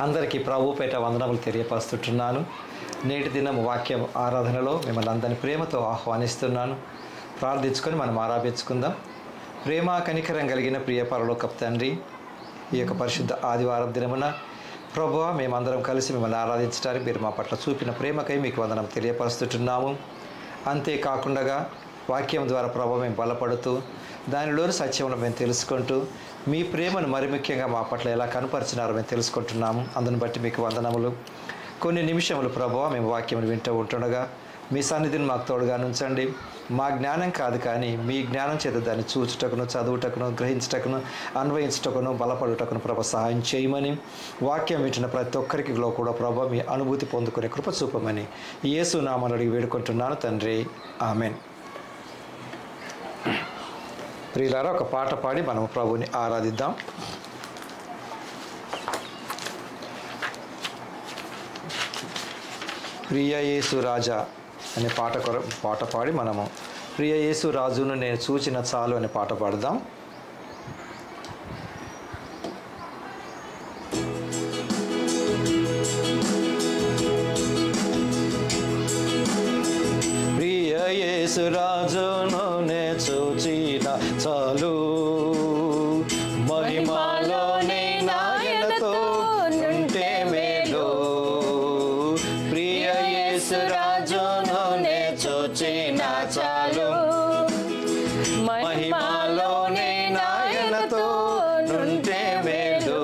అందరికీ ప్రభుపేట వందనములు తెలియపరుస్తుంటున్నాను. నేటి దినం వాక్యం ఆరాధనలో మిమ్మల్ని అందరినీ ప్రేమతో ఆహ్వానిస్తున్నాను. ప్రార్థించుకొని మనం ఆరాధించుకుందాం. ప్రేమ కనికరం కలిగిన ప్రియ పరలోకపు తండ్రి, ఈ యొక్క పరిశుద్ధ ఆదివారం దినమున ప్రభువా, మేమందరం కలిసి మిమ్మల్ని ఆరాధించడానికి మీరు మా పట్ల చూపిన ప్రేమకై మీకు వందనం తెలియపరుస్తుంటున్నాము. అంతేకాకుండా వాక్యం ద్వారా ప్రభువా మేము బలపడుతూ దానిలోని సత్యమును మేము తెలుసుకుంటూ మీ ప్రేమను మరి ముఖ్యంగా మా పట్ల ఎలా కనపరిచినారో మేము తెలుసుకుంటున్నాము. అందుని బట్టి మీకు వందనములు. కొన్ని నిమిషములు ప్రభువా మేము వాక్యమును వింటూ ఉంటుండగా మీ సన్నిధిని మాకు తోడుగా ఉంచండి. మా జ్ఞానం కాదు కానీ మీ జ్ఞానం చేత దాన్ని చూచుటకును, చదువుటకును, గ్రహించుటకును, అన్వయించుటకును, బలపడుటకును ప్రభు సహాయం చేయమని, వాక్యం వింటున్న ప్రతి ఒక్కరికి కూడా ప్రభు మీ అనుభూతి పొందుకునే కృప చూపమని యేసు నామమున అడిగి వేడుకుంటున్నాను తండ్రి, ఆమెన్. ప్రియులారా, ఒక పాట పాడి మనం ప్రభుని ఆరాధిద్దాం. ప్రియ యేసు రాజా అనే పాట పాడి మనము ప్రియ యేసు రాజును నేను చూచిన చాలు అనే పాట పాడదాం. ప్రియ యేసు రాజును నేను చూచిన చాలు, మహిమలోనే నాయనతో నుంటే మేలు. ప్రియ యేసు రాజును నే చూచిన చాలు, మహిమలోనే నాయనతో నుంటే మేలు.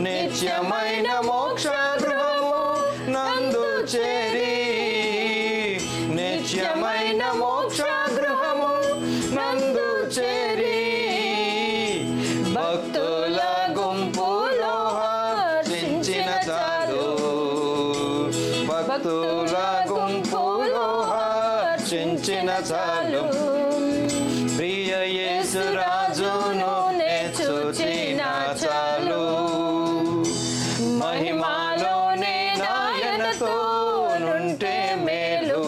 నిత్యమైన మోక్ష గృహము నందు చేరి, నిత్యమైన మోక్ష గృహము నందు చేరి, భక్తుల గుంపులో హర్షించిన చాలు, భక్తుల గుంపులో హర్షించిన చాలు. ప్రియ యేసు రాజును నే చూచిన చాలు, మహిమలోనే నాయనతో నుంటే మేలు.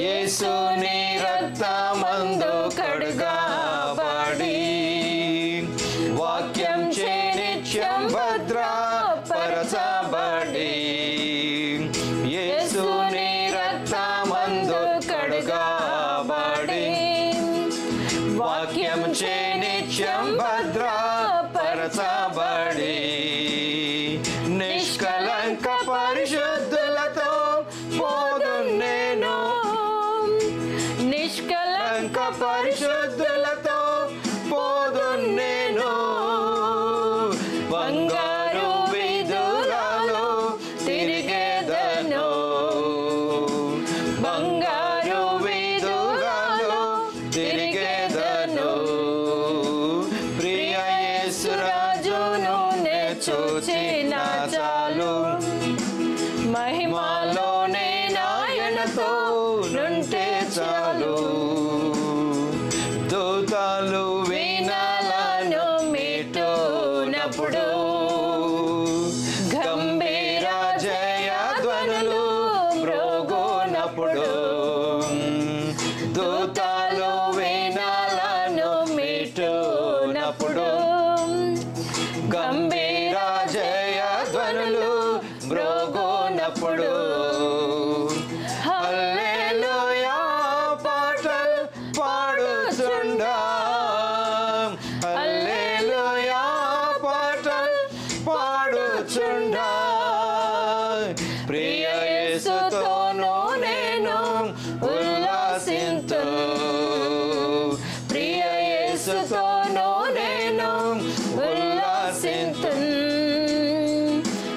యేసుని రక్తమందు కడుగబడి, వాక్యం చే నిత్యం భద్రపరచబడి, యేసుని రక్తమందు కడుగబడి, వాక్యం చే నిత్యం భద్రపరచబడి, నిష్కలంక పరిశుద్ధులతో పోదు నేను, నిష్కలంక పరిశుద్ధులతో పోదు నేను. బంగారు వీధులలో తిరిగేదను, బంగారు వీధులలో తిరిగేదను. ప్రియ యేసు రాజును నే చూచిన చాలు, మహిమలోనే నాయనతో నుంటే చాలు. దూతలు వీణలను మీటునప్పుడు, గంభీర జయ ధ్వనులు మ్రోగునప్పుడు, దూతలు వీణలను మీటునప్పుడు, గంభీర జయ ధ్వనులు మ్రోగునప్పుడు, హల్లెలూయా పాటలు పాడుచుండా, హల్లెలూయా పాటలు పాడుచుండా. ప్రియ యేసుతోను నేను ఉల్లాసింతు, ప్రియ యేసుతోను నేను ఉల్లాసింతు.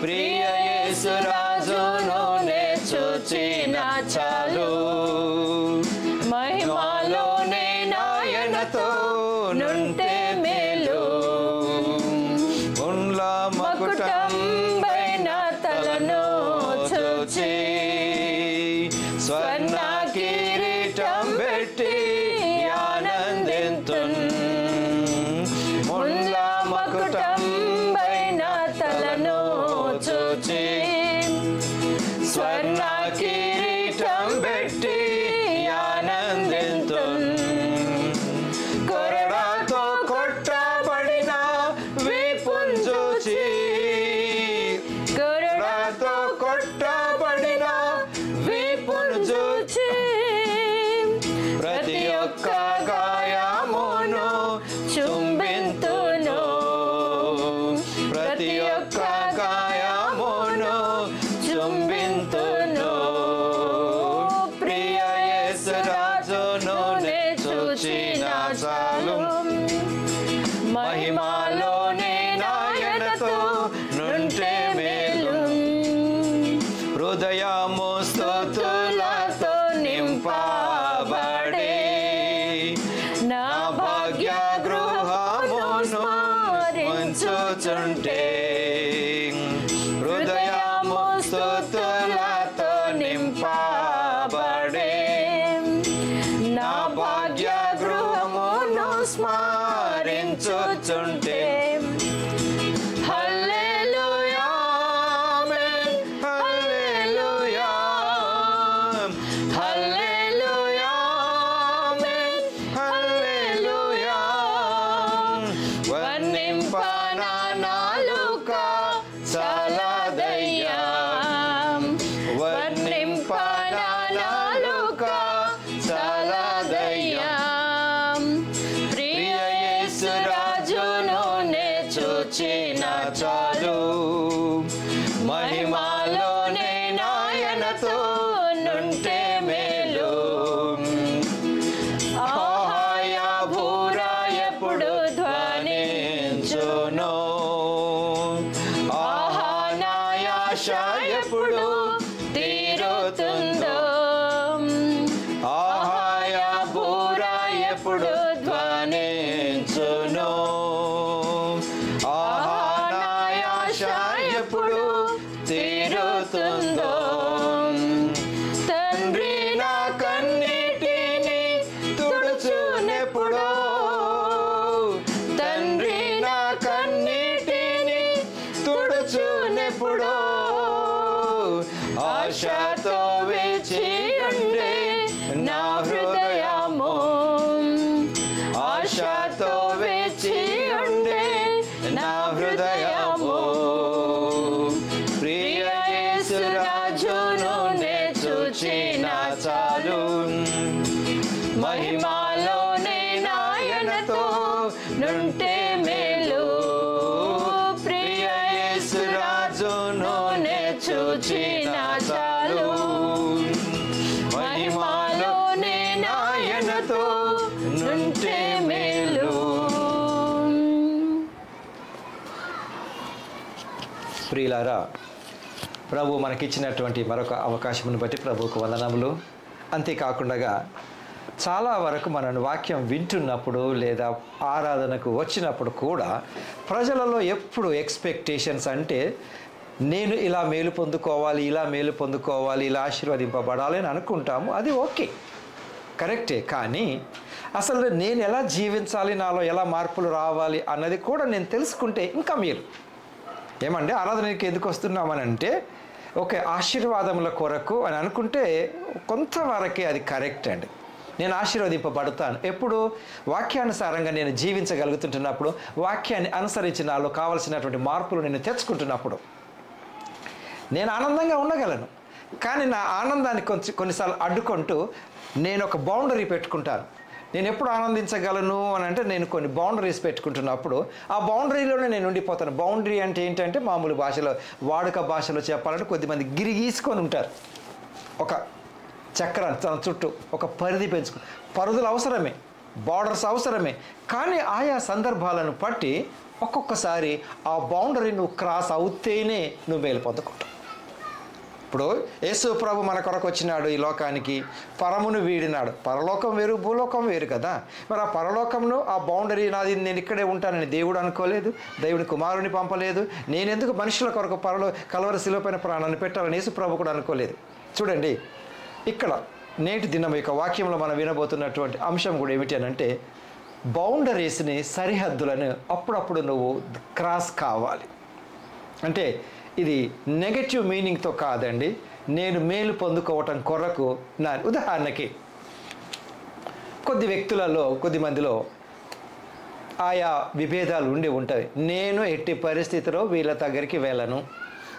ప్రియ యేసు రాజును నే చూచిన చాలు, మహిమలోనే నాయనతో నుంటే మేలు. ఉండ్ల మకుటం పైన తలను చూచి, స్వర్ణ కిరీటం పెట్టి ఆనందింతున్. ఉండ్ల మకుటం పైన తలను చూచి, స్వర్ణ కిరీటం పెట్టి ఆనందింతున్. కొరడాతో కొట్టబడిన మహిమలోనే నాయనతో నుంటే మేలు. హృదయము స్తుతులతో నింపబడే నా భాగ్య గృహమును ఉంచుచుంటే. హృదయము స్తుతులతో నింపబడే నా భాగ్య గృహమును స్మరించుచుంటే. హల్లెలూయా ఆమేన్, హల్లెలూయా, హల్లెలూయా ఆమేన్, హల్లెలూయా. వర్ణింపన నాలుక చాలదయ్యా, వర్ణింపన నాలుక చాలదయ్యా. ప్రియ యేసు రాజును నే చూచిన చాలు. మహిమలోనే నాయనతో నుంటే మేలు. ఆహాయ భూర ఎప్పుడు ధ్వనించును. ఆహా నాయాశ ఎప్పుడు తీరుతుందో. ఆహాయ భూర ఎప్పుడు ధ్వనించును. ఆహా నాయాశ ఎప్పుడు తీరుతుందో. తండ్రి నా కన్నీటిని తుడుచునెప్పుడో. తండ్రి నా కన్నీటిని తుడుచునెప్పుడో. ఆశతో వేచి ఉండే నా హృదయము. ఆశతో వేచి ఉండే నా హృదయము. ప్రియ యేసు రాజును నే చూచిన చాలు. మహిమలోనే నాయనతో నుంటే మేలు. ప్రియ యేసు రాజును నే చూచిన చాలు. మహిమలోనే నాయనతో నుంటే మేలు. ప్రియులారా, ప్రభు మనకిచ్చినటువంటి మరొక అవకాశమును బట్టి ప్రభువుకు వందనములు. అంతేకాకుండా చాలా వరకు మనం వాక్యం వింటున్నప్పుడు లేదా ఆరాధనకు వచ్చినప్పుడు కూడా ప్రజలలో ఎప్పుడు ఎక్స్పెక్టేషన్స్ అంటే నేను ఇలా మేలు పొందుకోవాలి, ఇలా మేలు పొందుకోవాలి, ఇలా ఆశీర్వదింపబడాలి అని అనుకుంటాము. అది ఓకే, కరెక్టే. కానీ అసలు నేను ఎలా జీవించాలి, నాలో ఎలా మార్పులు రావాలి అన్నది కూడా నేను తెలుసుకుంటే ఇంకా మీరు ఏమంటే ఆరాధనకి ఎందుకు వస్తున్నామనంటే ఓకే ఆశీర్వాదముల కొరకు అని అనుకుంటే కొంతవరకే అది కరెక్ట్ అండి. నేను ఆశీర్వదింపబడతాను ఎప్పుడు వాక్యానుసారంగా నేను జీవించగలుగుతుంటున్నప్పుడు, వాక్యాన్ని అనుసరించి నాలో కావలసినటువంటి మార్పులు నేను తెచ్చుకుంటున్నప్పుడు నేను ఆనందంగా ఉండగలను. కానీ నా ఆనందాన్ని కొన్నిసార్లు అడ్డుకుంటూ నేను ఒక బౌండరీ పెట్టుకుంటాను. నేను ఎప్పుడు ఆనందించగలను అని అంటే నేను కొన్ని బౌండరీస్ పెట్టుకుంటున్నప్పుడు ఆ బౌండరీలోనే నేను ఉండిపోతాను. బౌండరీ అంటే ఏంటంటే మామూలు భాషలో వాడుక భాషలో చెప్పాలంటే కొద్దిమంది గిరిగీసుకొని ఉంటారు. ఒక చక్రం తన చుట్టూ ఒక పరిధి పెంచుకో. పరిధులు అవసరమే, బార్డర్స్ అవసరమే. కానీ ఆయా సందర్భాలను బట్టి ఒక్కొక్కసారి ఆ బౌండరీ నువ్వు క్రాస్ అవుతేనే నువ్వు మేలు పొందుకుంటావు. ఇప్పుడు యేసు ప్రభు మన కొరకు వచ్చినాడు ఈ లోకానికి, పరమును వీడినాడు. పరలోకం వేరు, భూలోకం వేరు కదా. మరి ఆ పరలోకంలో ఆ బౌండరీ నాది, నేను ఇక్కడే ఉంటానని దేవుడు అనుకోలేదు, దేవుని కుమారుని పంపలేదు. నేనెందుకు మనుషుల కొరకు కలవరి శిలువ పైన ప్రాణాన్ని పెట్టాలని యేసు ప్రభు కూడా అనుకోలేదు. చూడండి, ఇక్కడ నేటి దినం యొక్క వాక్యంలో మనం వినబోతున్నటువంటి అంశం కూడా ఏమిటి అని అంటే బౌండరీస్ని, సరిహద్దులను అప్పుడప్పుడు నువ్వు క్రాస్ కావాలి. అంటే ఇది నెగటివ్ మీనింగ్తో కాదండి, నేను మేలు పొందుకోవటం కొరకు. నా ఉదాహరణకి కొద్ది వ్యక్తులలో, కొద్ది మందిలో ఆయా విభేదాలు ఉండి ఉంటాయి. నేను ఎట్టి పరిస్థితిలో వీళ్ళ దగ్గరికి వెళ్ళను,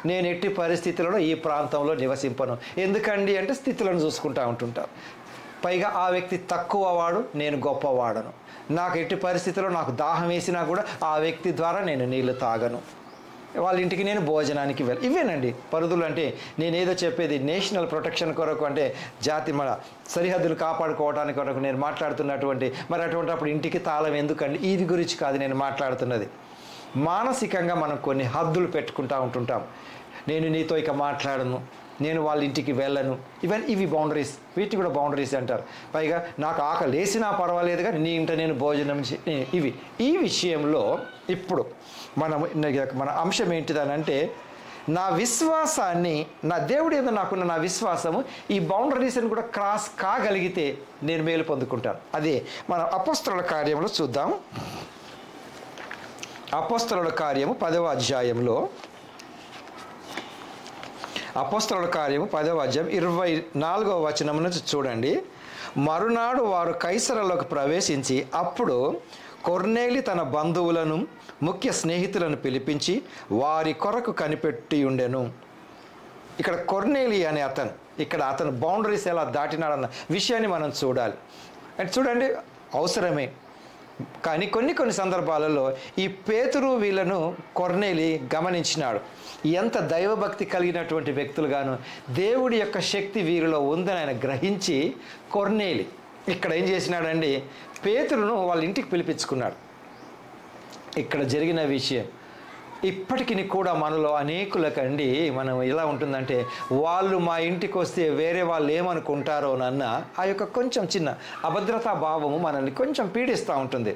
నేను ఎట్టి పరిస్థితులలో ఈ ప్రాంతంలో నివసింపను. ఎందుకండి అంటే స్థితులను చూసుకుంటూ ఉంటుంటారు. పైగా ఆ వ్యక్తి తక్కువ వాడు, నేను గొప్పవాడను. నాకు ఎట్టి పరిస్థితుల్లో నాకు దాహం వేసినా కూడా ఆ వ్యక్తి ద్వారా నేను నీళ్లు తాగను. వాళ్ళ ఇంటికి నేను భోజనానికి ఇవేనండి పరిధులు. అంటే నేనేదో చెప్పేది నేషనల్ ప్రొటెక్షన్ కొరకు, అంటే జాతి మన సరిహద్దులు కాపాడుకోవడానికి కొరకు నేను మాట్లాడుతున్నటువంటి, మరి అటువంటి అప్పుడు ఇంటికి తాళం ఎందుకండి, ఇది గురించి కాదు నేను మాట్లాడుతున్నది. మానసికంగా మనం కొన్ని హద్దులు పెట్టుకుంటూ ఉంటుంటాం. నేను నీతో ఇక మాట్లాడను, నేను వాళ్ళ ఇంటికి వెళ్ళను, ఇవి బౌండరీస్, వీటిని కూడా బౌండరీస్ అంటారు. పైగా నాకు ఆకలి వేసినా పర్వాలేదు కానీ నీ ఇంట నేను భోజనం ఈ విషయంలో ఇప్పుడు మన అంశం ఏంటిదనంటే, నా విశ్వాసాన్ని, నా దేవుడి మీద నాకున్న నా విశ్వాసము ఈ బౌండరీస్ని కూడా క్రాస్ కాగలిగితే నేను మేలు పొందుకుంటాను. అదే మనం అపోస్తలుల కార్యంలో చూద్దాం. అపోస్తలుల కార్యము 10వ అధ్యాయంలో, అపోస్తలుల కార్యము 10వ అధ్యాయం 24వ వచనం నుంచి చూడండి. మరునాడు వారు కైసరలోకి ప్రవేశించి అప్పుడు కొర్నేలి తన బంధువులను ముఖ్య స్నేహితులను పిలిపించి వారి కొరకు కనిపెట్టి ఉండెను. ఇక్కడ కొర్నేలి అనే అతను బౌండరీస్ ఎలా దాటినాడన్న విషయాన్ని మనం చూడాలి. అంటే చూడండి, అవసరమే. కానీ కొన్ని సందర్భాలలో ఈ పేతురు వీళ్ళను కొర్నేలి గమనించినాడు. ఎంత దైవభక్తి కలిగినటువంటి వ్యక్తులుగాను దేవుడి యొక్క శక్తి వీరిలో ఉందని ఆయన గ్రహించి కొర్నేలి ఇక్కడ ఏం చేసినాడండి, పేతురును వాళ్ళ ఇంటికి పిలిపించుకున్నాడు. ఇక్కడ జరిగిన విషయం ఇప్పటికి కూడా మనలో అనేకులకండి మనం ఎలా ఉంటుందంటే, వాళ్ళు మా ఇంటికి వస్తే వేరే వాళ్ళు ఏమనుకుంటారోనన్న ఆ యొక్క కొంచెం చిన్న అభద్రతా భావము మనల్ని కొంచెం పీడిస్తూ ఉంటుంది.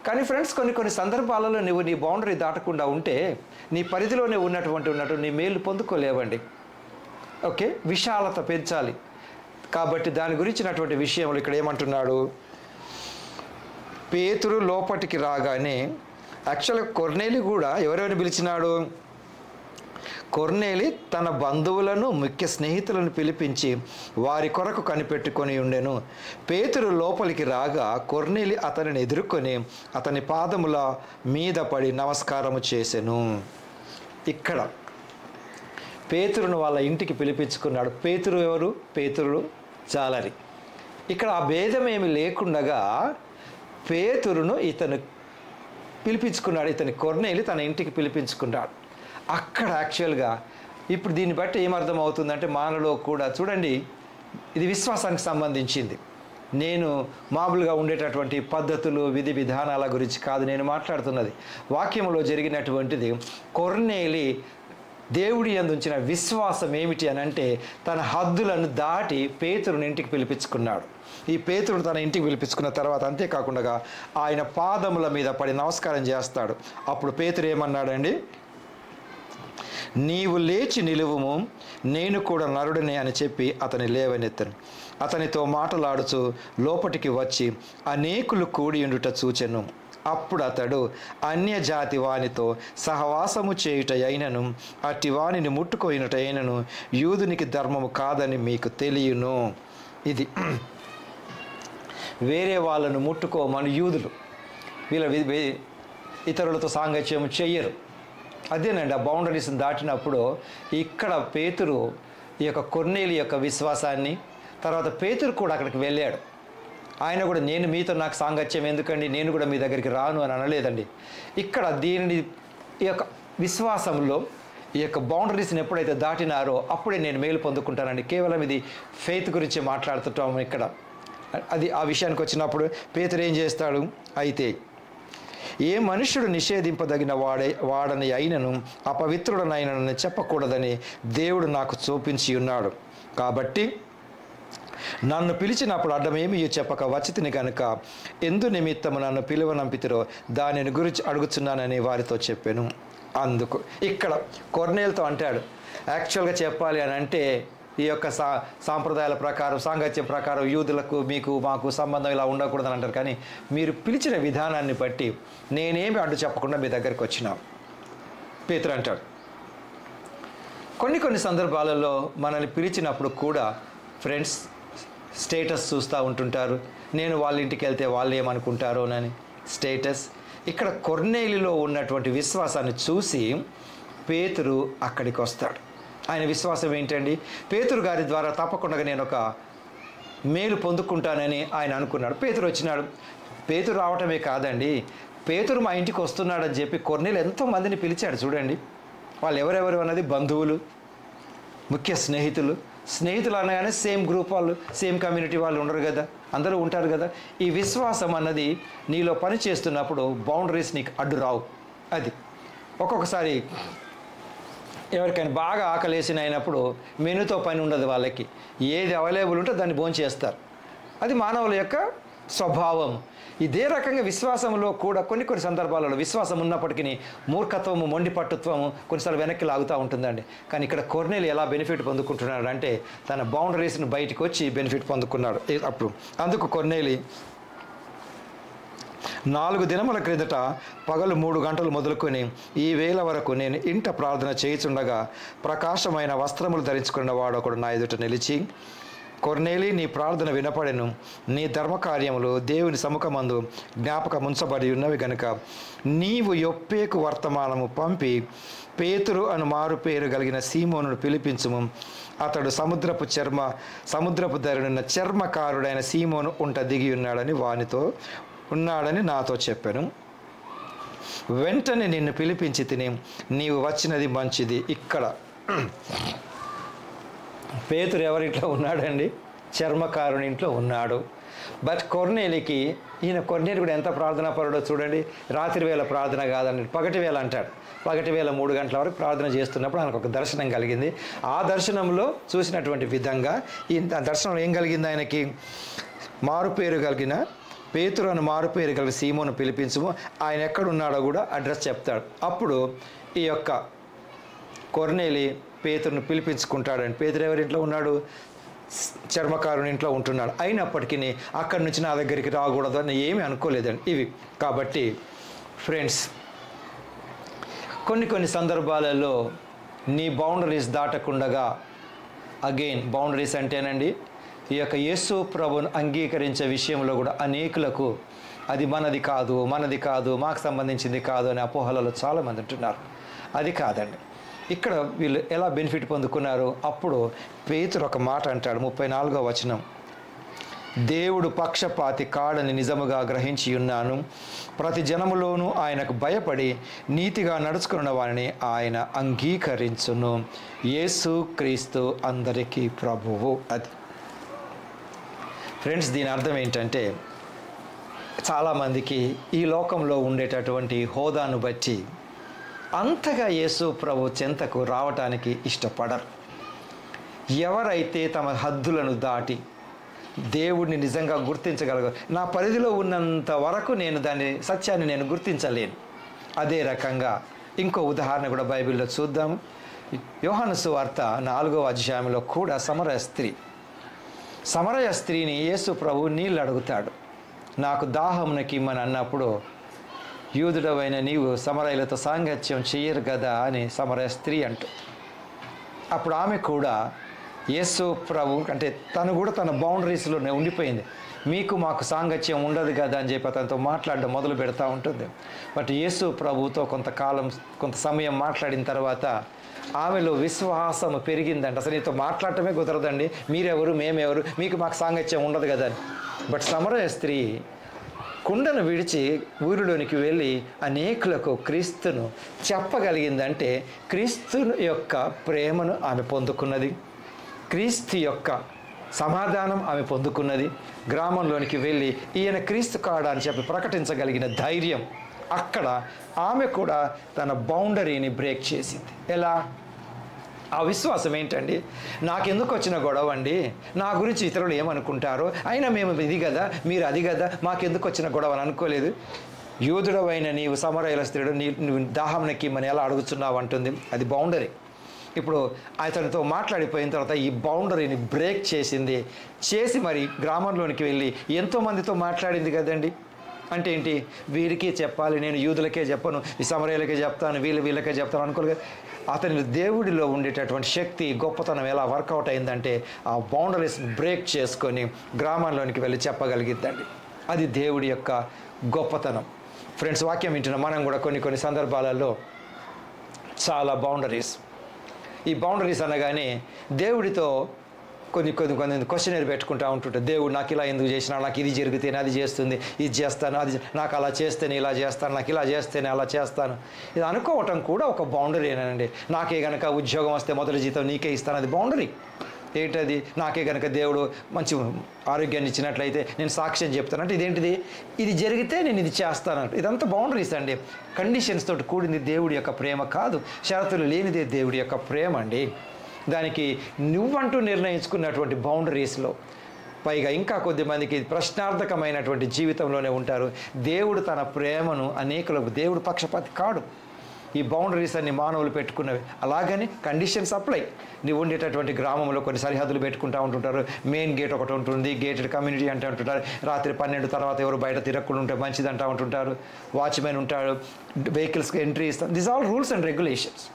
కానీ ఫ్రెండ్స్, కొన్ని సందర్భాలలో నువ్వు నీ బౌండరీ దాటకుండా ఉంటే నీ పరిధిలోనే ఉన్నట్టు నీ మేలు పొందుకోలేవండి. ఓకే, విశాలత పెంచాలి. కాబట్టి దాని గురించినటువంటి విషయంలో ఇక్కడ ఏమంటున్నాడు, పేతురు లోపటికి రాగానే, యాక్చువల్గా కొర్నేలి కూడా ఎవరెవరిని పిలిచినాడు, కొర్నేలి తన బంధువులను ముఖ్య స్నేహితులను పిలిపించి వారి కొరకు కనిపెట్టుకొని ఉండెను. పేతురు లోపలికి రాగా కొర్నేలి అతనిని ఎదుర్కొని అతని పాదముల మీద పడి నమస్కారము చేసెను. ఇక్కడ పేతురును వాళ్ళ ఇంటికి పిలిపించుకున్నాడు. పేతురు ఎవరు? పేతురు జాలరి. ఇక్కడ ఆ భేదం ఏమి లేకుండగా పేతురును ఇతను పిలిపించుకున్నాడు. ఇతని కొర్నేలి తన ఇంటికి పిలిపించుకున్నాడు. అక్కడ యాక్చువల్గా ఇప్పుడు దీన్ని బట్టి ఏమర్థం అవుతుందంటే, మనలో కూడా చూడండి, ఇది విశ్వాసానికి సంబంధించింది. నేను మామూలుగా ఉండేటటువంటి పద్ధతులు విధి విధానాల గురించి కాదు నేను మాట్లాడుతున్నది. వాక్యంలో జరిగినటువంటిది కొర్నేలి దేవుడి యందు ఉంచిన విశ్వాసం ఏమిటి అని అంటే, తన హద్దులను దాటి పేతురుని ఇంటికి పిలిపించుకున్నాడు. ఈ పేతురును తన ఇంటికి పిలిపించుకున్న తర్వాత అంతేకాకుండా ఆయన పాదముల మీద పడి నమస్కారం చేస్తాడు. అప్పుడు పేతురు ఏమన్నాడండి, నీవు లేచి నిలువుము, నేను కూడా నరుడినే అని చెప్పి అతని లేవనెత్తను. అతనితో మాటలాడుచు లోపటికి వచ్చి అనేకులు కూడి ఉండుట చూచెను. అప్పుడు అతడు అన్యజాతి వానితో సహవాసము చేయుట అయినను అట్టి వానిని ముట్టుకొయినట అయినను యూదునికి ధర్మము కాదని మీకు తెలియను. ఇది వేరే వాళ్ళను ముట్టుకోమని యూదులు వీళ్ళ ఇతరులతో సాంగత్యం చెయ్యరు. అదేనండి ఆ బౌండరీస్ని దాటినప్పుడు ఇక్కడ పేతురు ఈ యొక్క కొర్నేలి యొక్క విశ్వాసాన్ని, తర్వాత పేతురు కూడా అక్కడికి వెళ్ళాడు. ఆయన కూడా నేను మీతో నాకు సాంగత్యం ఎందుకండి, నేను కూడా మీ దగ్గరికి రాను అని అనలేదండి. ఇక్కడ దీనిని ఈ యొక్క విశ్వాసంలో ఈ యొక్క బౌండరీస్ని ఎప్పుడైతే దాటినారో అప్పుడే నేను మేలు పొందుకుంటానండి. కేవలం ఇది ఫెయిత్ గురించి మాట్లాడుతుంటాము ఇక్కడ. అది ఆ విషయానికి వచ్చినప్పుడు పేతురు ఏం చేస్తాడు, అయితే ఏ మనుష్యుడు నిషేధింపదగిన వాడని అయినను అపవిత్రుడనైనను చెప్పకూడదని దేవుడు నాకు చూపించి ఉన్నాడు. కాబట్టి నన్ను పిలిచినప్పుడు అడ్డమేమి చెప్పక వచ్చితిని కనుక ఎందు నిమిత్తము నన్ను పిలువనంపితిరో దానిని గురించి అడుగుతున్నానని వారితో చెప్పాను. అందుకు ఇక్కడ కొర్నేలితో అంటాడు, యాక్చువల్గా చెప్పాలి అని అంటే ఈ యొక్క సాంప్రదాయాల ప్రకారం సాంగత్యం ప్రకారం యూదులకు మాకు సంబంధం ఇలా ఉండకూడదని అంటారు. కానీ మీరు పిలిచిన విధానాన్ని బట్టి నేనేమి అడ్డు చెప్పకుండా మీ దగ్గరికి వచ్చినా పేతురు అంటాడు. కొన్ని సందర్భాలలో మనల్ని పిలిచినప్పుడు కూడా ఫ్రెండ్స్ స్టేటస్ చూస్తూ ఉంటుంటారు. నేను వాళ్ళ ఇంటికి వెళ్తే వాళ్ళు ఏమనుకుంటారోనని స్టేటస్. ఇక్కడ కొర్నేలిలో ఉన్నటువంటి విశ్వాసాన్ని చూసి పేతురు అక్కడికి వస్తాడు. ఆయన విశ్వాసం ఏంటండి, పేతురు గారి ద్వారా తప్పకుండా నేను ఒక మేలు పొందుకుంటానని ఆయన అనుకున్నాడు. పేతురు వచ్చినాడు. పేతురు రావటమే కాదండి, పేతురు మా ఇంటికి వస్తున్నాడని చెప్పి కొర్నేలి ఎంతోమందిని పిలిచాడు. చూడండి, వాళ్ళు ఎవరెవరు అన్నది బంధువులు, ముఖ్య స్నేహితులు అనగానే సేమ్ గ్రూప్ వాళ్ళు, సేమ్ కమ్యూనిటీ వాళ్ళు ఉండరు కదా, అందరూ ఉంటారు కదా. ఈ విశ్వాసం అన్నది నీలో పని చేస్తున్నప్పుడు బౌండరీస్ నీకు అడ్డు రావు. అది ఒక్కొక్కసారి ఎవరికైనా బాగా ఆకలేసిన అయినప్పుడు మెనుతో పని ఉండదు, వాళ్ళకి ఏది అవైలబుల్ ఉంటే దాన్ని భోంచేస్తారు. అది మానవుల యొక్క స్వభావం. ఇదే రకంగా విశ్వాసంలో కూడా కొన్ని సందర్భాలలో విశ్వాసం ఉన్నప్పటికీ మూర్ఖత్వము, మొండి పట్టుత్వము కొన్నిసార్లు వెనక్కి లాగుతూ ఉంటుందండి. కానీ ఇక్కడ కొర్నేలి ఎలా బెనిఫిట్ పొందుకుంటున్నాడు అంటే తన బౌండరీస్ని బయటకు వచ్చి బెనిఫిట్ పొందుకున్నాడు. అప్పుడు అందుకు కొర్నేలి 4 దినముల క్రిందట పగలు 3 గంటలు మొదలుకొని ఈ వేళ వరకు నేను ఇంట ప్రార్థన చేయుచుండగా ప్రకాశమైన వస్త్రములు ధరించుకున్న వాడు ఒకడు నా ఎదుట నిలిచి, కొర్నేలి, నీ ప్రార్థన వినపడెను, నీ ధర్మకార్యములు దేవుని సముఖమందు జ్ఞాపకముంచబడి ఉన్నవి గనుక నీవు యొప్పేకు వర్తమానము పంపి పేతురు అను మారు పేరు కలిగిన సీమోనును పిలిపించుము. అతడు సముద్రపు ధరనున్న చర్మకారుడైన సీమోను ఉంట దిగి ఉన్నాడని నాతో చెప్పాను. వెంటనే నిన్ను పిలిపించి తిని నీవు వచ్చినది మంచిది. ఇక్కడ పేతురు ఎవరింట్లో ఉన్నాడండి? చర్మకారుని ఇంట్లో ఉన్నాడు. బట్ కొర్నేలికి, కొర్నేలి కూడా ఎంత ప్రార్థనా పరుడో చూడండి. రాత్రి వేళ ప్రార్థన కాదండి, పగటి వేళ అంటాడు. పగటి వేళ 3 గంటల వరకు ప్రార్థన చేస్తున్నప్పుడు ఆయనకు ఒక దర్శనం కలిగింది. ఆ దర్శనంలో చూసినటువంటి విధంగా ఆ దర్శనంలో ఏం కలిగింది ఆయనకి? మారుపేరు కలిగిన పేతురు అని మారుపేరు కలిగిన సీమోను పిలిపించుము, ఆయన ఎక్కడున్నాడో కూడా అడ్రస్ చెప్తాడు. అప్పుడు ఈ యొక్క కొర్నేలి పేతురును పిలిపించుకుంటాడండి. పేతురు ఎవరింట్లో ఉన్నాడు? చర్మకారుని ఇంట్లో ఉంటున్నాడు. అయినప్పటికీ అక్కడి నుంచి నా దగ్గరికి రాకూడదు అని ఏమీ అనుకోలేదండి ఇవి. కాబట్టి ఫ్రెండ్స్, కొన్ని సందర్భాలలో నీ బౌండరీస్ దాటకుండగా, అగైన్ బౌండరీస్ అంటేనండి ఈ యొక్క యేసు ప్రభువును అంగీకరించే విషయంలో కూడా అనేకులకు అది మనది కాదు, మాకు సంబంధించింది కాదు అనే అపోహలలో చాలామంది ఉంటున్నారు. అది కాదండి. ఇక్కడ వీళ్ళు ఎలా బెనిఫిట్ పొందుకున్నారు? అప్పుడు పేతురు ఒక మాట అంటాడు, 34వ వచనం, దేవుడు పక్షపాతి కాడని నిజముగా గ్రహించి ఉన్నాను. ప్రతి జనములోనూ ఆయనకు భయపడి నీతిగా నడుచుకున్న వారిని ఆయన అంగీకరించును. యేసు క్రీస్తు అందరికీ ప్రభువు. అది ఫ్రెండ్స్, దీని అర్థం ఏంటంటే చాలామందికి ఈ లోకంలో ఉండేటటువంటి హోదాను బట్టి అంతగా యేసు ప్రభు చెంతకు రావటానికి ఇష్టపడరు. ఎవరైతే తమ హద్దులను దాటి దేవుడిని నిజంగా గుర్తించగలరు, నా పరిధిలో ఉన్నంత వరకు నేను సత్యాన్ని నేను గుర్తించలేను. అదే రకంగా ఇంకో ఉదాహరణ కూడా బైబిల్లో చూద్దాము. యోహాను సువార్త 4వ అధ్యాయంలో కూడా సమరయ స్త్రీని యేసు ప్రభు నీళ్ళు అడుగుతాడు. నాకు దాహమునకిమ్మని అన్నప్పుడు, యూదుడవైన నీవు సమరయులతో సాంగత్యం చెయ్యరు కదా అని సమరయ స్త్రీ అంటూ, అప్పుడు ఆమె కూడా యేసు ప్రభు అంటే తను కూడా తన బౌండరీస్లోనే ఉండిపోయింది. మాకు సాంగత్యం ఉండదు కదా అని చెప్పి అతనితో మాట్లాడడం మొదలు పెడతా ఉంటుంది. బట్ యేసు ప్రభుతో కొంత సమయం మాట్లాడిన తర్వాత ఆమెలో విశ్వాసం పెరిగిందండి. అసలు నీతో మాట్లాడటమే కుదరదండి, మీరెవరు, మేమెవరు, మాకు సాంగత్యం ఉండదు కదా అని. బట్ సమరయ స్త్రీ కుండను విడిచి ఊరిలోనికి వెళ్ళి అనేకులకు క్రీస్తును చెప్పగలిగిందంటే క్రీస్తు యొక్క ప్రేమను ఆమె పొందుకున్నది, క్రీస్తు యొక్క సమాధానం ఆమె పొందుకున్నది. గ్రామంలోనికి వెళ్ళి ఈయన క్రీస్తు కాడా అని చెప్పి ప్రకటించగలిగిన ధైర్యం, అక్కడ ఆమె కూడా తన బౌండరీని బ్రేక్ చేసింది. ఎలా? ఆ విశ్వాసం ఏంటండి? నాకెందుకు వచ్చిన గొడవ అండి, నా గురించి ఇతరులు ఏమనుకుంటారో, అయినా మేము ఇది కదా, మీరు అది కదా, మాకెందుకు వచ్చిన గొడవ అని అనుకోలేదు. యూదుడవైన నీవు సమరయుల స్త్రీడు నువ్వు దాహంనకిమ్మని ఎలా అడుగుతున్నావు అంటుంది. అది బౌండరీ. ఇప్పుడు అతనితో మాట్లాడిపోయిన తర్వాత ఈ బౌండరీని బ్రేక్ చేసి మరి గ్రామంలోనికి వెళ్ళి ఎంతోమందితో మాట్లాడింది కదండి. అంటే ఏంటి? వీరికి చెప్పాలి, నేను యూదులకే చెప్పను, ఈ సమరయులకే చెప్తాను, వీళ్ళకే చెప్తాను అనుకోలేదు. అతని దేవుడిలో ఉండేటటువంటి శక్తి, గొప్పతనం ఎలా వర్కౌట్ అయిందంటే ఆ బౌండరీస్ బ్రేక్ చేసుకొని గ్రామంలోనికి వెళ్ళి చెప్పగలిగిద్దండి. అది దేవుడి యొక్క గొప్పతనం. ఫ్రెండ్స్, వాక్యం వింటున్న మనం కూడా కొన్ని సందర్భాలలో చాలా ఈ బౌండరీస్ అనగానే దేవుడితో కొన్ని క్వశ్చనర్ పెట్టుకుంటూ ఉంటుంటారు. దేవుడు నాకు ఇలా ఎందుకు చేసినా, నాకు ఇది జరిగితేనే అది చేస్తుంది, ఇది చేస్తాను, అది నాకు అలా చేస్తేనే ఇలా చేస్తాను, నాకు ఇలా చేస్తేనే అలా చేస్తాను. ఇది అనుకోవటం కూడా ఒక బౌండరీనేనండి. నాకే కనుక ఉద్యోగం వస్తే మొదటి జీతం నీకే ఇస్తాను, అది బౌండరీ. ఏంటది? నాకే కనుక దేవుడు మంచి ఆరోగ్యాన్ని ఇచ్చినట్లయితే నేను సాక్ష్యం చెప్తాను అంటే ఇదేంటిది? ఇది జరిగితే నేను ఇది చేస్తానంట. ఇదంతా బౌండరీస్ అండి. కండిషన్స్ తోటి కూడింది దేవుడి యొక్క ప్రేమ కాదు. షరతులు లేనిదే దేవుడి యొక్క ప్రేమ అండి. దానికి నువ్వంటూ నిర్ణయించుకున్నటువంటి బౌండరీస్లో పైగా ఇంకా కొద్దిమందికి ప్రశ్నార్థకమైనటువంటి జీవితంలోనే ఉంటారు. దేవుడు తన ప్రేమను అనేకులకు, దేవుడు పక్షపాతి కాడు. ఈ బౌండరీస్ అన్ని మానవులు పెట్టుకున్నవి. అలాగని కండిషన్స్ అప్లై. నువ్వు ఉండేటటువంటి గ్రామంలో కొన్ని సరిహద్దులు పెట్టుకుంటూ ఉంటుంటారు. మెయిన్ గేట్ ఒకటి ఉంటుంది, గేటెడ్ కమ్యూనిటీ అంటే ఉంటుంటారు. రాత్రి 12 తర్వాత ఎవరు బయట తిరగకుండా ఉంటే మంచిది అంటూ ఉంటుంటారు. వాచ్మెన్ ఉంటాడు, వెహికల్స్కి ఎంట్రీ ఇస్తాం. This all rules and regulations.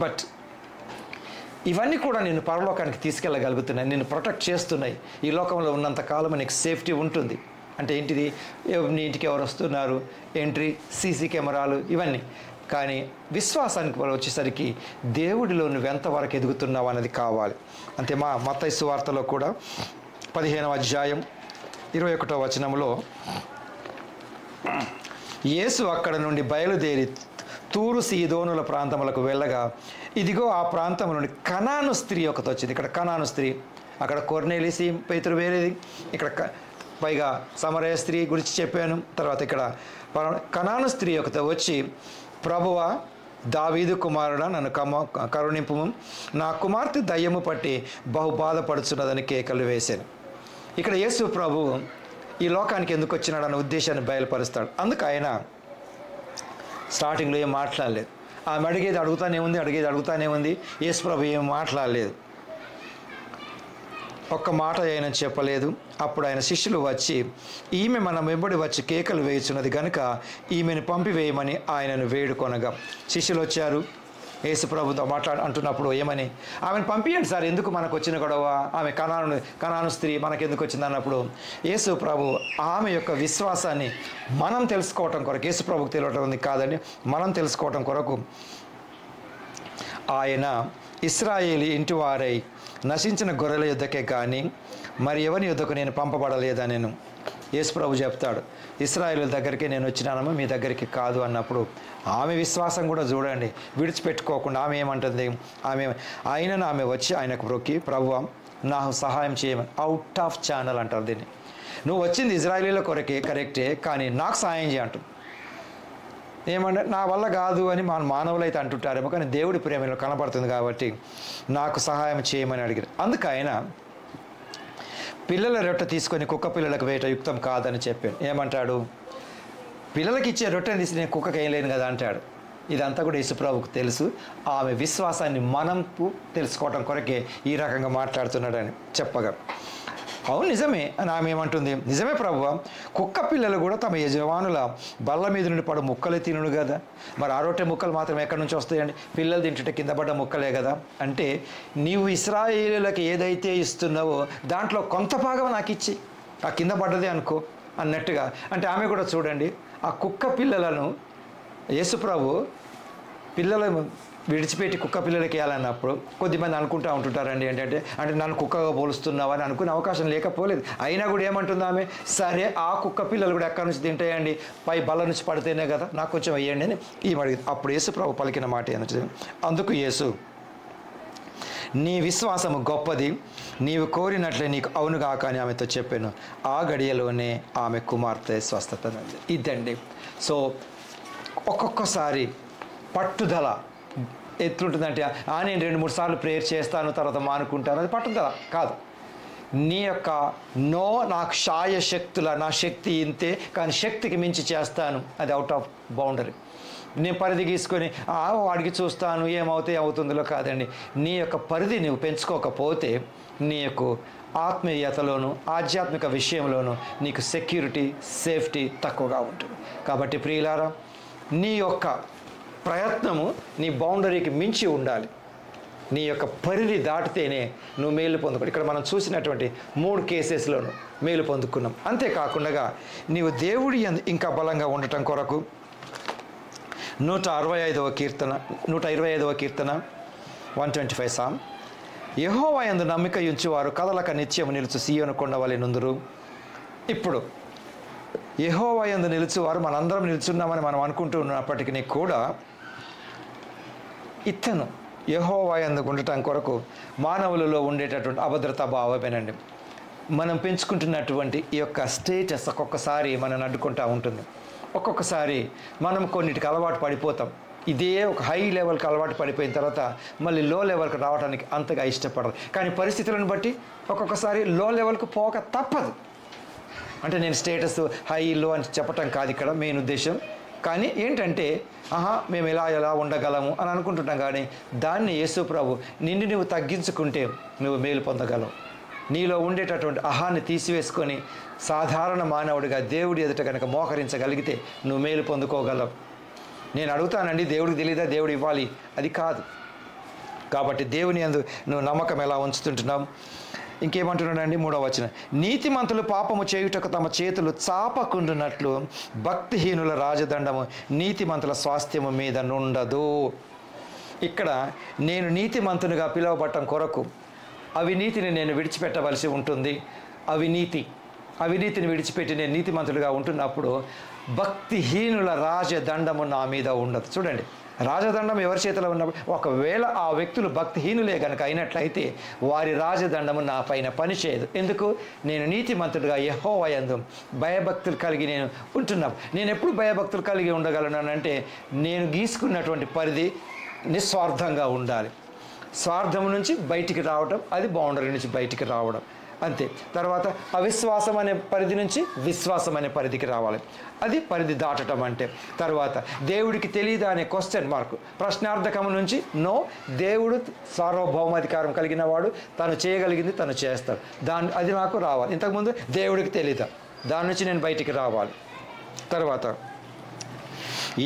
But ఇవన్నీ కూడా నేను పరలోకానికి తీసుకెళ్ళగలుగుతున్నాయి, నేను ప్రొటెక్ట్ చేస్తున్నాయి. ఈ లోకంలో ఉన్నంత కాలం నీకు సేఫ్టీ ఉంటుంది. అంటే ఏంటిది? నీ ఇంటికి ఎవరు వస్తున్నారు, ఎంట్రీ, సీసీ కెమెరాలు, ఇవన్నీ. కానీ విశ్వాసానికి వచ్చేసరికి దేవుడిలో నువ్వు ఎంతవరకు ఎదుగుతున్నావు అనేది కావాలి. అంతే. మత్తయి సువార్తలో కూడా 15వ అధ్యాయం 21వ వచనంలో యేసు అక్కడ నుండి బయలుదేరి తూరు సీదోనుల ప్రాంతములకు వెళ్ళగా ఇదిగో ఆ ప్రాంతం నుండి కనాను స్త్రీ ఒకటి వచ్చింది. ఇక్కడ కనాను స్త్రీ, అక్కడ కొర్నేలిసి పేతురు వేరేది, ఇక్కడ పైగా సమరయ స్త్రీ గురించి చెప్పాను. తర్వాత ఇక్కడ కనాను స్త్రీ ఒకటి వచ్చి, ప్రభువా, దావీదు కుమారుడా, నన్ను కరుణింపుము, నా కుమార్తె దయ్యము పట్టి బహు బాధపడుచున్నదని కేకలు వేశాను. ఇక్కడ యేసు ప్రభువు ఈ లోకానికి ఎందుకు వచ్చినాడన్న ఉద్దేశాన్ని బయలుపరుస్తాడు. అందుకు ఆయన స్టార్టింగ్లో ఏం మాట్లాడలేదు. ఆమె అడిగేది అడుగుతానే ఉంది. యేసు ప్రభు ఏం మాట్లాడలేదు, ఒక్క మాట ఆయన చెప్పలేదు. అప్పుడు ఆయన శిష్యులు వచ్చి, ఈమె మన వెంబడి వచ్చి కేకలు వేయుచున్నది కనుక ఈమెను పంపివేయమని ఆయనను వేడుకొనగా శిష్యులు వచ్చారు. యేసు ప్రభుతో అంటున్నప్పుడు ఏమని, ఆమెను పంపించండి సార్, ఎందుకు మనకు వచ్చిన గొడవ, ఆమె కనాను స్త్రీ మనకెందుకు వచ్చింది అన్నప్పుడు యేసు ప్రభు ఆమె యొక్క విశ్వాసాన్ని మనం తెలుసుకోవటం కొరకు, యేసు ప్రభుకు తెలియటం ఉంది కాదండి, మనం తెలుసుకోవటం కొరకు ఆయన ఇశ్రాయేలు ఇంటి వారై నశించిన గొర్రెల యుద్ధకే కానీ మరి ఎవరి యుద్ధకు నేను పంపబడలేదా నేను. యేసు ప్రభు చెప్తాడు, ఇశ్రాయేలు దగ్గరికి నేను వచ్చినానమ్మా, మీ దగ్గరికి కాదు అన్నప్పుడు ఆమె విశ్వాసం కూడా చూడండి, విడిచిపెట్టుకోకుండా ఆమె ఏమంటుంది, ఆమె వచ్చి ఆయనకు మొక్కి, ప్రభువా నాకు సహాయం చేయమని, అవుట్ ఆఫ్ ఛానల్ అంటారు దీన్ని. నువ్వు వచ్చింది ఇజ్రాయేలీల కొరకే, కరెక్టే, కానీ నాకు సహాయం చేయంటు. ఏమంటే నా వల్ల కాదు అని మానవులు అయితే అంటుంటారేమో, కానీ దేవుడి ప్రేమలో కనబడుతుంది కాబట్టి నాకు సహాయం చేయమని అడిగారు. అందుకు ఆయన పిల్లల రొట్టె తీసుకొని కుక్క పిల్లలకు వేయట యుక్తం కాదని చెప్పాను. ఏమంటాడు, పిల్లలకి ఇచ్చే రొట్టెని తీసి నేను కుక్కకి వేయలేను కదా అంటాడు. ఇదంతా కూడా యేసుప్రభువుకు తెలుసు. ఆమె విశ్వాసాన్ని మనం తెలుసుకోవటం కొరకే ఈ రకంగా మాట్లాడుతున్నాడని చెప్పగా, అవును నిజమే అని ఆమె ఏమంటుంది, నిజమే ప్రభువా, కుక్క పిల్లలు కూడా తమ యజమానుల బల్ల మీద నుండి పడు ముక్కలే తినుడు కదా, మరి ఆ రొట్టె ముక్కలు మాత్రం ఎక్కడి నుంచి వస్తాయండి, పిల్లలు తింటుంటే కింద పడ్డ ముక్కలే కదా. అంటే నీవు ఇశ్రాయేలులకు ఏదైతే ఇస్తున్నావో దాంట్లో కొంత భాగం నాకు ఇచ్చి, ఆ కింద పడ్డదే అనుకో అన్నట్టుగా. అంటే ఆమె కూడా చూడండి, ఆ కుక్క పిల్లలను యేసుప్రభు పిల్లల విడిచిపెట్టి కుక్క పిల్లలకి వేయాలన్నప్పుడు కొద్దిమంది అనుకుంటూ ఉంటుంటారండి, ఏంటంటే అంటే నన్ను కుక్కగా పోలుస్తున్నావు అని అనుకునే అవకాశం లేకపోలేదు. అయినా కూడా ఏమంటుంది ఆమె, సరే ఆ కుక్క పిల్లలు కూడా ఎక్కడి నుంచి తింటాయండి, పై బల్ల నుంచి పడితేనే కదా, నాకు కొంచెం వేయండి అని ఈమె అడిగింది. అప్పుడు యేసు ప్రభు పలికిన మాట ఏంటంటే, అందుకు యేసు, నీ విశ్వాసము గొప్పది, నీవు కోరినట్లే నీకు అవునుగా కానీ ఆమెతో చెప్పాను. ఆ గడియలోనే ఆమె కుమార్తె స్వస్థత. ఇదండి. సో ఒక్కొక్కసారి పట్టుదల ఎట్లుంటుందంటే, నేను 2-3 సార్లు ప్రేయర్ చేస్తాను తర్వాత మానుకుంటాను, అది పట్టుదల కాదు. నీ యొక్క నాకు శాయశక్తుల, నా శక్తి ఇంతే కానీ శక్తికి మించి చేస్తాను, అది అవుట్ ఆఫ్ బౌండరీ. నేను పరిధి గీసుకొని వాడికి చూస్తాను అవుతుందో కాదండి. నీ యొక్క పరిధి నువ్వు పెంచుకోకపోతే నీ యొక్క ఆత్మీయతలోను ఆధ్యాత్మిక విషయంలోనూ నీకు సెక్యూరిటీ, సేఫ్టీ తక్కువగా ఉంటుంది. కాబట్టి ప్రియులారా, నీ యొక్క ప్రయత్నము నీ బౌండరీకి మించి ఉండాలి. నీ యొక్క పరిధి దాటితేనే నువ్వు మేలు పొందుకోవాలి. ఇక్కడ మనం చూసినటువంటి 3 కేసెస్లోనూ మేలు పొందుకున్నాం. అంతేకాకుండా నీవు దేవుడి ఇంకా బలంగా ఉండటం కొరకు 125వ కీర్తన 125వ కీర్తన 125 సామ్, యెహోవా యందు నమ్మిక ఉంచువారు కదలక నిత్యము నిలుచు సీయోను కొండ వలె నుందురు. ఇప్పుడు యెహోవా యందు నిలుచువారు మనందరం నిలుచున్నామని మనం అనుకుంటూ ఉన్నప్పటికీ కూడా ఇతను యెహోవా యందు ఉండటం కొరకు మానవులలో ఉండేటటువంటి అభద్రతా భావమేనండి. మనం పెంచుకుంటున్నటువంటి ఈ యొక్క స్టేటస్ ఒక్కొక్కసారి మనం అడ్డుకుంటూ ఉంటుంది. ఒక్కొక్కసారి మనం కొన్నిటికి అలవాటు పడిపోతాం. ఇదే ఒక హై లెవెల్కి అలవాటు పడిపోయిన తర్వాత మళ్ళీ లో లెవెల్కి రావడానికి అంతగా ఇష్టపడదు. కానీ పరిస్థితులను బట్టి ఒక్కొక్కసారి లో లెవెల్కి పోక తప్పదు. అంటే నేను స్టేటస్ హై లో అని చెప్పటం కాదు ఇక్కడ మెయిన్ ఉద్దేశం. కానీ ఏంటంటే మేము ఎలా ఉండగలము అని అనుకుంటుంటాం. కానీ దాన్ని యేసు ప్రభు నిన్ను నువ్వు తగ్గించుకుంటే నువ్వు మేలు పొందగలవు. నీలో ఉండేటటువంటి అహాన్ని తీసివేసుకొని సాధారణ మానవుడిగా దేవుడి ఎదుట కనుక మోకరించగలిగితే నువ్వు మేలు పొందుకోగలవు. నేను అడుగుతానండి, దేవుడికి తెలియదా దేవుడు ఇవ్వాలి? అది కాదు. కాబట్టి దేవుని యందు నువ్వు నమ్మకం ఎలా ఉంచుతుంటున్నావు? ఇంకేమంటున్నాడండి 3వ వచనం, నీతిమంతులు పాపము చేయుటకు తమ చేతులు చాపకుండునట్లు భక్తిహీనుల రాజదండము నీతిమంతుల స్వాస్థ్యము మీద నుండదు. ఇక్కడ నేను నీతిమంతునిగా పిలువబడటం కొరకు అవినీతిని నేను విడిచిపెట్టవలసి ఉంటుంది. అవినీతిని విడిచిపెట్టి నేను నీతిమంతుడిగా ఉంటున్నప్పుడు భక్తిహీనుల రాజదండము నా మీద ఉండదు. చూడండి, రాజదండం ఎవరి చేతిలో ఉన్నప్పుడు ఒకవేళ ఆ వ్యక్తులు భక్తిహీనులే కనుక అయినట్లయితే వారి రాజదండము నా పైన పనిచేయదు. ఎందుకు? నేను నీతిమంతుడిగా యెహోవా యందు భయభక్తులు కలిగి నేను ఉంటున్నప్పుడు. నేను ఎప్పుడు భయభక్తులు కలిగి ఉండగలనంటే నేను గీసుకున్నటువంటి పరిధి నిస్వార్థంగా ఉండాలి. స్వార్థం నుంచి బయటికి రావడం, అది బౌండరీ నుంచి బయటికి రావడం, అంతే. తర్వాత అవిశ్వాసం అనే పరిధి నుంచి విశ్వాసం అనే పరిధికి రావాలి, అది పరిధి దాటడం అంటే. తర్వాత దేవుడికి తెలియదా అనే క్వశ్చన్ మార్క్, ప్రశ్నార్థకం నుంచి నో, దేవుడు సార్వభౌమాధికారం కలిగిన వాడు, తను చేయగలిగింది తను చేస్తాడు, అది నాకు రావాలి. ఇంతకుముందు దేవుడికి తెలీదా, దాని నుంచి నేను బయటికి రావాలి. తర్వాత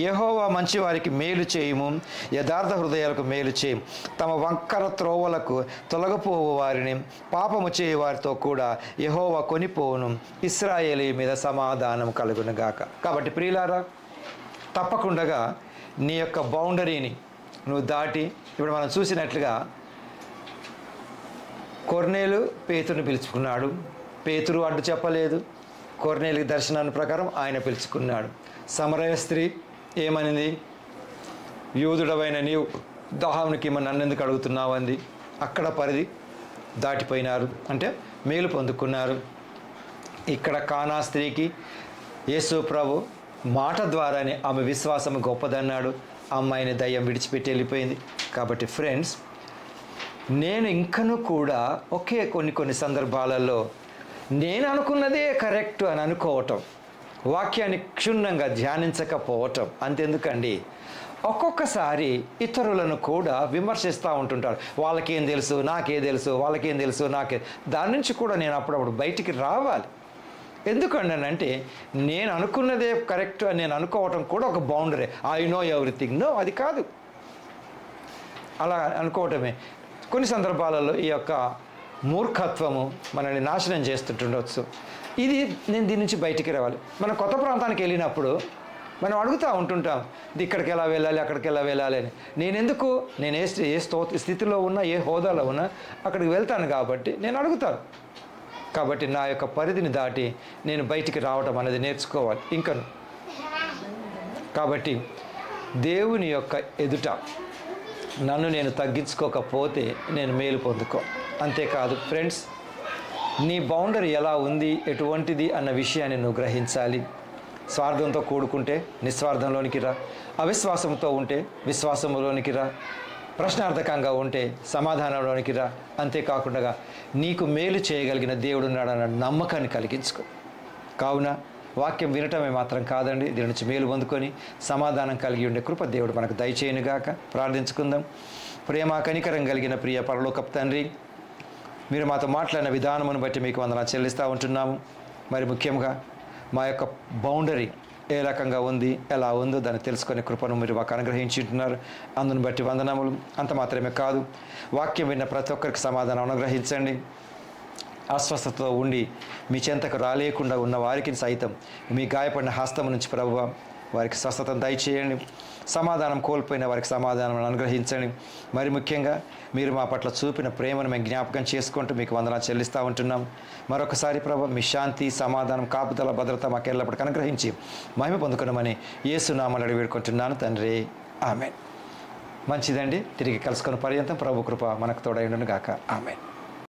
యెహోవా మంచివారికి మేలు చేయుము, యథార్థ హృదయాలకు మేలు చేయము, తమ వంకర త్రోవలకు తొలగపోవు వారిని పాపము చేయు వారితో కూడా యెహోవా కొనిపోవును, ఇశ్రాయేలీ మీద సమాధానం కలుగునుగాక. కాబట్టి ప్రియులారా, తప్పకుండా నీ యొక్క బౌండరీని నువ్వు దాటి, ఇప్పుడు మనం చూసినట్లుగా కొర్నేలు పేతురుని పిలుచుకున్నాడు. పేతురు అడ్డు చెప్పలేదు. కొర్నేలు దర్శనాన్ని ప్రకారం ఆయన పిలుచుకున్నాడు. సమరయ స్త్రీ ఏమనింది? యూదుడవైన నీవు దాహానికి నన్నెందుకు అడుగుతున్నావు అంది. అక్కడ పరిధి దాటిపోయినారు, అంటే మేలు పొందుకున్నారు. ఇక్కడ కానా స్త్రీకి యేసు ప్రభు మాట ద్వారానే ఆమె విశ్వాసం గొప్పదన్నాడు. అమ్మాయిని దయ్యం విడిచిపెట్టి వెళ్ళిపోయింది. కాబట్టి ఫ్రెండ్స్, నేను ఇంకనూ కూడా కొన్ని సందర్భాలలో నేను అనుకున్నదే కరెక్ట్ అని అనుకోవటం, వాక్యాన్ని క్షుణ్ణంగా ధ్యానించకపోవటం. అంతెందుకండి, ఒక్కొక్కసారి ఇతరులను కూడా విమర్శిస్తూ ఉంటుంటారు. వాళ్ళకేం తెలుసు, నాకే తెలుసు, వాళ్ళకేం తెలుసు, నాకే. దాని నుంచి కూడా నేను అప్పుడప్పుడు బయటికి రావాలి. ఎందుకంటే నేను అనుకున్నదే కరెక్ట్ అని నేను అనుకోవటం కూడా ఒక boundary. I know everything, no, అది కాదు. అలా అనుకోవటమే కొన్ని సందర్భాలలో ఈ యొక్క మూర్ఖత్వము మనల్ని నాశనం చేస్తుండవచ్చు. నేను దీని నుంచి బయటికి రావాలి. మనం కొత్త ప్రాంతానికి వెళ్ళినప్పుడు మనం అడుగుతూ ఉంటుంటాం, ఇక్కడికి ఎలా వెళ్ళాలి, అక్కడికి ఎలా వెళ్ళాలి అని. నేను ఏ స్థితిలో ఉన్నా, ఏ హోదాలో ఉన్నా అక్కడికి వెళ్తాను కాబట్టి నేను అడుగుతాను. కాబట్టి నా యొక్క పరిధిని దాటి నేను బయటికి రావడం అనేది నేర్చుకోవాలి ఇంకను. కాబట్టి దేవుని యొక్క ఎదుట నన్ను నేను తగ్గించుకోకపోతే నేను మేలు పొందుకో. అంతేకాదు ఫ్రెండ్స్, నీ బౌండరీ ఎలా ఉంది, ఎటువంటిది అన్న విషయాన్ని నువ్వు గ్రహించాలి. స్వార్థంతో కూడుకుంటే నిస్వార్థంలోనికి రా, అవిశ్వాసంతో ఉంటే విశ్వాసంలోనికి రా, ప్రశ్నార్థకంగా ఉంటే సమాధానంలోనికి రా. అంతేకాకుండా నీకు మేలు చేయగలిగిన దేవుడు ఉన్నాడన్న నమ్మకాన్ని కలిగించుకో. కావున వాక్యం వినటమే మాత్రం కాదండి, దీని నుంచి మేలు పొందుకొని సమాధానం కలిగి ఉండే కృప దేవుడు మనకు దయచేయునుగాక. ప్రార్థించుకుందాం. ప్రేమ కనికరం కలిగిన ప్రియ పరలోకపు తండ్రి, మీరు మాతో మాట్లాడిన విధానమును బట్టి మీకు వందనాలు చెల్లిస్తూ ఉంటున్నాము. మరి ముఖ్యంగా మా యొక్క బౌండరీ ఏ రకంగా ఉంది, ఎలా ఉందో దాన్ని తెలుసుకునే కృపను మీరు మాకు అనుగ్రహించి ఉంటున్నారు. అందుని బట్టి వందనములు. అంత మాత్రమే కాదు, వాక్యం విన్న ప్రతి ఒక్కరికి సమాధానం అనుగ్రహించండి. అస్వస్థతతో ఉండి మీ చెంతకు రాలేకుండా ఉన్న వారికి సైతం మీ గాయపడిన హస్తం నుంచి ప్రభువా వారికి స్వస్థతను దయచేయండి. సమాధానం కోల్పోయిన వారికి సమాధానం అనుగ్రహించండి. మరి ముఖ్యంగా మీరు మా పట్ల చూపిన ప్రేమను మేము జ్ఞాపకం చేసుకుంటూ మీకు వందనాలు చెల్లిస్తూ ఉంటున్నాం. మరొకసారి ప్రభు మీ శాంతి, సమాధానం, కాపుదల, భద్రత మాకు ఎల్లప్పటికీ అనుగ్రహించి మహిమ పొందుకున్నామని యేసు నామములో అడిగి వేడుకుంటున్నాను తండ్రి. ఆమేన్. మంచిదండి. తిరిగి కలుసుకున్న పర్యంతం ప్రభు కృప మనకు తోడై ఉండును గాక. ఆమేన్.